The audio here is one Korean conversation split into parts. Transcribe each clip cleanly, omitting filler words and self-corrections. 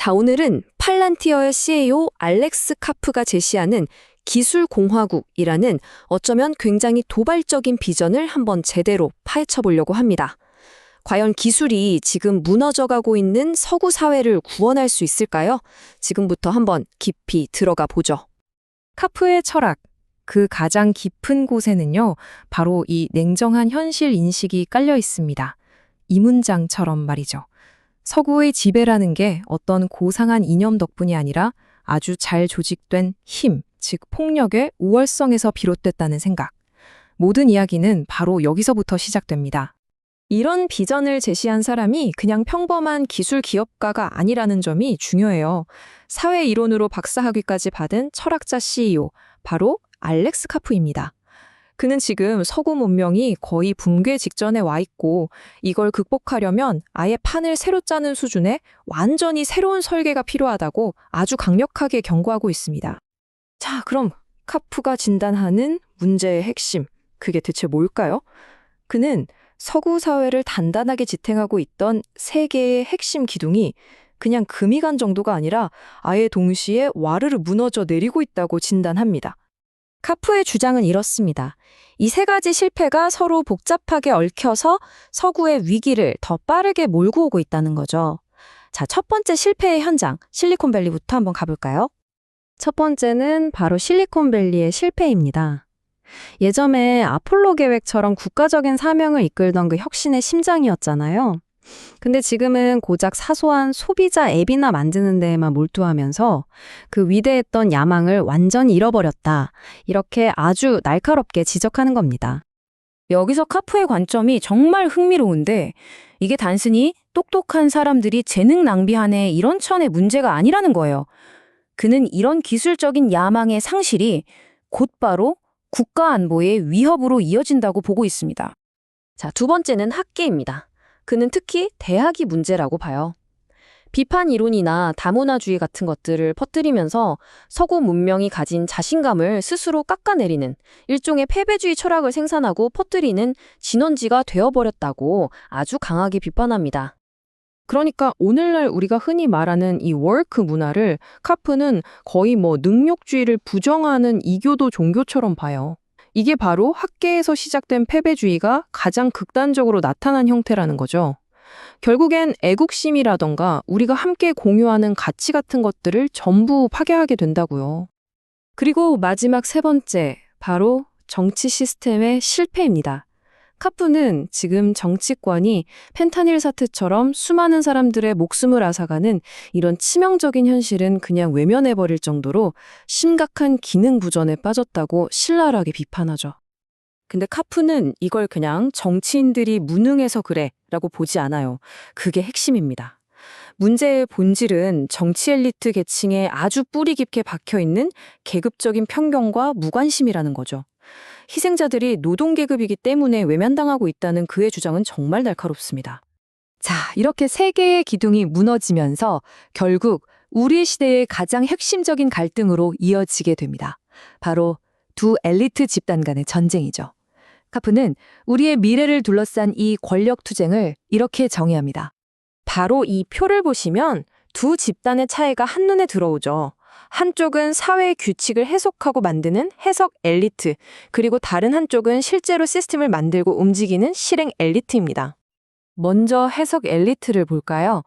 자, 오늘은 팔란티어의 CEO 알렉스 카프가 제시하는 기술공화국이라는 어쩌면 굉장히 도발적인 비전을 한번 제대로 파헤쳐보려고 합니다. 과연 기술이 지금 무너져가고 있는 서구 사회를 구원할 수 있을까요? 지금부터 한번 깊이 들어가 보죠. 카프의 철학, 그 가장 깊은 곳에는요, 바로 이 냉정한 현실 인식이 깔려 있습니다. 이 문장처럼 말이죠. 서구의 지배라는 게 어떤 고상한 이념 덕분이 아니라 아주 잘 조직된 힘, 즉 폭력의 우월성에서 비롯됐다는 생각. 모든 이야기는 바로 여기서부터 시작됩니다. 이런 비전을 제시한 사람이 그냥 평범한 기술 기업가가 아니라는 점이 중요해요. 사회 이론으로 박사학위까지 받은 철학자 CEO, 바로 알렉스 카프입니다. 그는 지금 서구 문명이 거의 붕괴 직전에 와 있고 이걸 극복하려면 아예 판을 새로 짜는 수준의 완전히 새로운 설계가 필요하다고 아주 강력하게 경고하고 있습니다. 자, 그럼 카프가 진단하는 문제의 핵심, 그게 대체 뭘까요? 그는 서구 사회를 단단하게 지탱하고 있던 세 개의 핵심 기둥이 그냥 금이 간 정도가 아니라 아예 동시에 와르르 무너져 내리고 있다고 진단합니다. 카프의 주장은 이렇습니다. 이 세 가지 실패가 서로 복잡하게 얽혀서 서구의 위기를 더 빠르게 몰고 오고 있다는 거죠. 자, 첫 번째 실패의 현장, 실리콘밸리부터 한번 가볼까요? 첫 번째는 바로 실리콘밸리의 실패입니다. 예전에 아폴로 계획처럼 국가적인 사명을 이끌던 그 혁신의 심장이었잖아요. 근데 지금은 고작 사소한 소비자 앱이나 만드는 데에만 몰두하면서 그 위대했던 야망을 완전히 잃어버렸다. 이렇게 아주 날카롭게 지적하는 겁니다. 여기서 카프의 관점이 정말 흥미로운데 이게 단순히 똑똑한 사람들이 재능 낭비하네 이런 천의 문제가 아니라는 거예요. 그는 이런 기술적인 야망의 상실이 곧바로 국가 안보의 위협으로 이어진다고 보고 있습니다. 자, 두 번째는 학계입니다. 그는 특히 대학이 문제라고 봐요. 비판 이론이나 다문화주의 같은 것들을 퍼뜨리면서 서구 문명이 가진 자신감을 스스로 깎아내리는 일종의 패배주의 철학을 생산하고 퍼뜨리는 진원지가 되어버렸다고 아주 강하게 비판합니다. 그러니까 오늘날 우리가 흔히 말하는 이 워크 문화를 카프는 거의 능력주의를 부정하는 이교도 종교처럼 봐요. 이게 바로 학계에서 시작된 패배주의가 가장 극단적으로 나타난 형태라는 거죠. 결국엔 애국심이라던가 우리가 함께 공유하는 가치 같은 것들을 전부 파괴하게 된다고요. 그리고 마지막 세 번째, 바로 정치 시스템의 실패입니다. 카프는 지금 정치권이 펜타닐 사태처럼 수많은 사람들의 목숨을 앗아가는 이런 치명적인 현실은 그냥 외면해버릴 정도로 심각한 기능 부전에 빠졌다고 신랄하게 비판하죠. 근데 카프는 이걸 그냥 정치인들이 무능해서 그래 라고 보지 않아요. 그게 핵심입니다. 문제의 본질은 정치 엘리트 계층에 아주 뿌리 깊게 박혀있는 계급적인 편견과 무관심이라는 거죠. 희생자들이 노동계급이기 때문에 외면당하고 있다는 그의 주장은 정말 날카롭습니다. 자, 이렇게 세 개의 기둥이 무너지면서 결국 우리 시대의 가장 핵심적인 갈등으로 이어지게 됩니다. 바로 두 엘리트 집단 간의 전쟁이죠. 카프는 우리의 미래를 둘러싼 이 권력 투쟁을 이렇게 정의합니다. 바로 이 표를 보시면 두 집단의 차이가 한눈에 들어오죠. 한쪽은 사회의 규칙을 해석하고 만드는 해석 엘리트, 그리고 다른 한쪽은 실제로 시스템을 만들고 움직이는 실행 엘리트입니다. 먼저 해석 엘리트를 볼까요?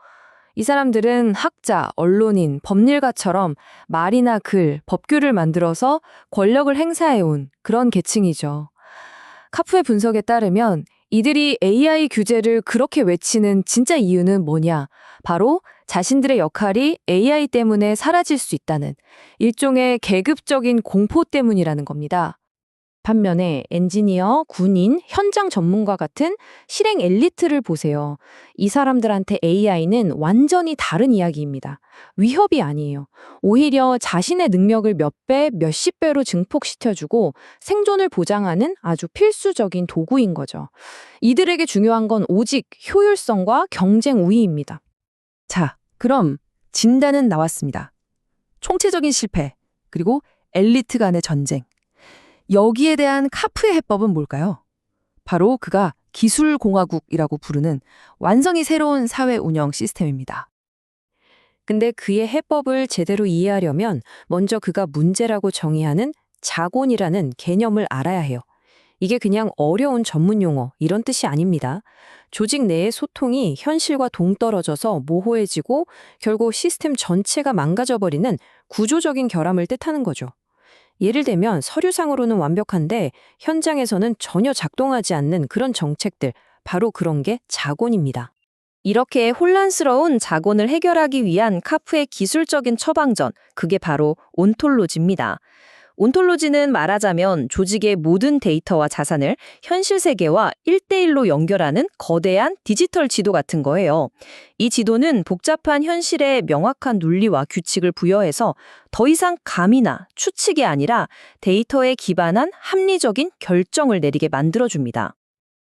이 사람들은 학자, 언론인, 법률가처럼 말이나 글, 법규를 만들어서 권력을 행사해온 그런 계층이죠. 카프의 분석에 따르면 이들이 AI 규제를 그렇게 외치는 진짜 이유는 뭐냐? 바로 자신들의 역할이 AI 때문에 사라질 수 있다는 일종의 계급적인 공포 때문이라는 겁니다. 반면에 엔지니어, 군인, 현장 전문가 같은 실행 엘리트를 보세요. 이 사람들한테 AI는 완전히 다른 이야기입니다. 위협이 아니에요. 오히려 자신의 능력을 몇 배, 몇십 배로 증폭시켜주고 생존을 보장하는 아주 필수적인 도구인 거죠. 이들에게 중요한 건 오직 효율성과 경쟁 우위입니다. 자, 그럼 진단은 나왔습니다. 총체적인 실패, 그리고 엘리트 간의 전쟁. 여기에 대한 카프의 해법은 뭘까요? 바로 그가 기술공화국이라고 부르는 완전히 새로운 사회 운영 시스템입니다. 근데 그의 해법을 제대로 이해하려면 먼저 그가 문제라고 정의하는 자곤이라는 개념을 알아야 해요. 이게 그냥 어려운 전문 용어 이런 뜻이 아닙니다. 조직 내의 소통이 현실과 동떨어져서 모호해지고 결국 시스템 전체가 망가져버리는 구조적인 결함을 뜻하는 거죠. 예를 들면 서류상으로는 완벽한데 현장에서는 전혀 작동하지 않는 그런 정책들, 바로 그런 게 자곤입니다. 이렇게 혼란스러운 자곤을 해결하기 위한 카프의 기술적인 처방전, 그게 바로 온톨로지입니다. 온톨로지는 말하자면 조직의 모든 데이터와 자산을 현실 세계와 1대1로 연결하는 거대한 디지털 지도 같은 거예요. 이 지도는 복잡한 현실에 명확한 논리와 규칙을 부여해서 더 이상 감이나 추측이 아니라 데이터에 기반한 합리적인 결정을 내리게 만들어줍니다.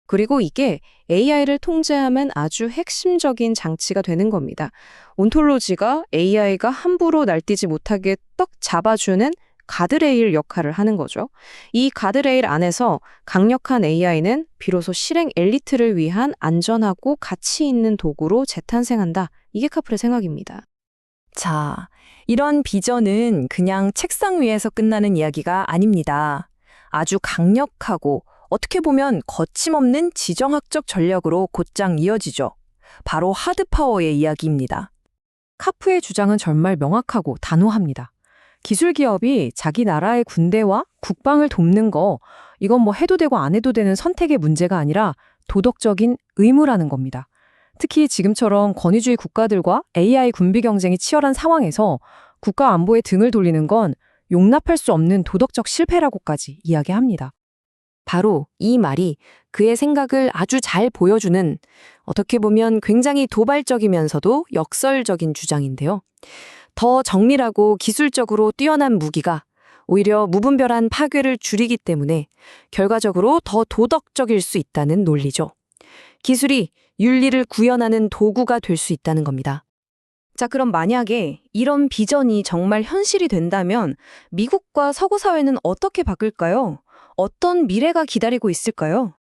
그리고 이게 AI를 통제하면 아주 핵심적인 장치가 되는 겁니다. 온톨로지가 AI가 함부로 날뛰지 못하게 떡 잡아주는 가드레일 역할을 하는 거죠. 이 가드레일 안에서 강력한 AI는 비로소 실행 엘리트를 위한 안전하고 가치 있는 도구로 재탄생한다. 이게 카프의 생각입니다. 자, 이런 비전은 그냥 책상 위에서 끝나는 이야기가 아닙니다. 아주 강력하고 어떻게 보면 거침없는 지정학적 전략으로 곧장 이어지죠. 바로 하드파워의 이야기입니다. 카프의 주장은 정말 명확하고 단호합니다. 기술 기업이 자기 나라의 군대와 국방을 돕는 거, 이건 뭐 해도 되고 안 해도 되는 선택의 문제가 아니라 도덕적인 의무라는 겁니다. 특히 지금처럼 권위주의 국가들과 AI 군비 경쟁이 치열한 상황에서 국가 안보에 등을 돌리는 건 용납할 수 없는 도덕적 실패라고까지 이야기합니다. 바로 이 말이 그의 생각을 아주 잘 보여주는, 어떻게 보면 굉장히 도발적이면서도 역설적인 주장인데요. 더 정밀하고 기술적으로 뛰어난 무기가 오히려 무분별한 파괴를 줄이기 때문에 결과적으로 더 도덕적일 수 있다는 논리죠. 기술이 윤리를 구현하는 도구가 될 수 있다는 겁니다. 자, 그럼 만약에 이런 비전이 정말 현실이 된다면 미국과 서구 사회는 어떻게 바뀔까요? 어떤 미래가 기다리고 있을까요?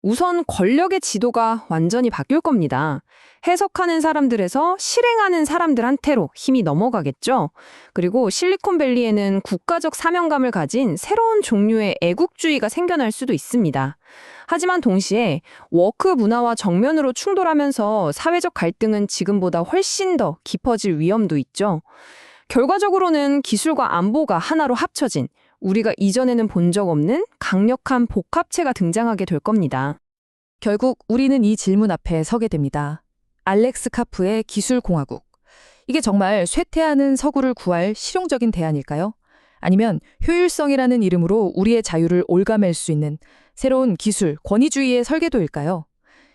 우선 권력의 지도가 완전히 바뀔 겁니다. 해석하는 사람들에서 실행하는 사람들한테로 힘이 넘어가겠죠. 그리고 실리콘밸리에는 국가적 사명감을 가진 새로운 종류의 애국주의가 생겨날 수도 있습니다. 하지만 동시에 워크 문화와 정면으로 충돌하면서 사회적 갈등은 지금보다 훨씬 더 깊어질 위험도 있죠. 결과적으로는 기술과 안보가 하나로 합쳐진 우리가 이전에는 본 적 없는 강력한 복합체가 등장하게 될 겁니다. 결국 우리는 이 질문 앞에 서게 됩니다. 알렉스 카프의 기술공화국. 이게 정말 쇠퇴하는 서구를 구할 실용적인 대안일까요? 아니면 효율성이라는 이름으로 우리의 자유를 올가맬 수 있는 새로운 기술, 권위주의의 설계도일까요?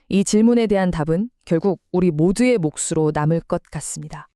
이 질문에 대한 답은 결국 우리 모두의 몫으로 남을 것 같습니다.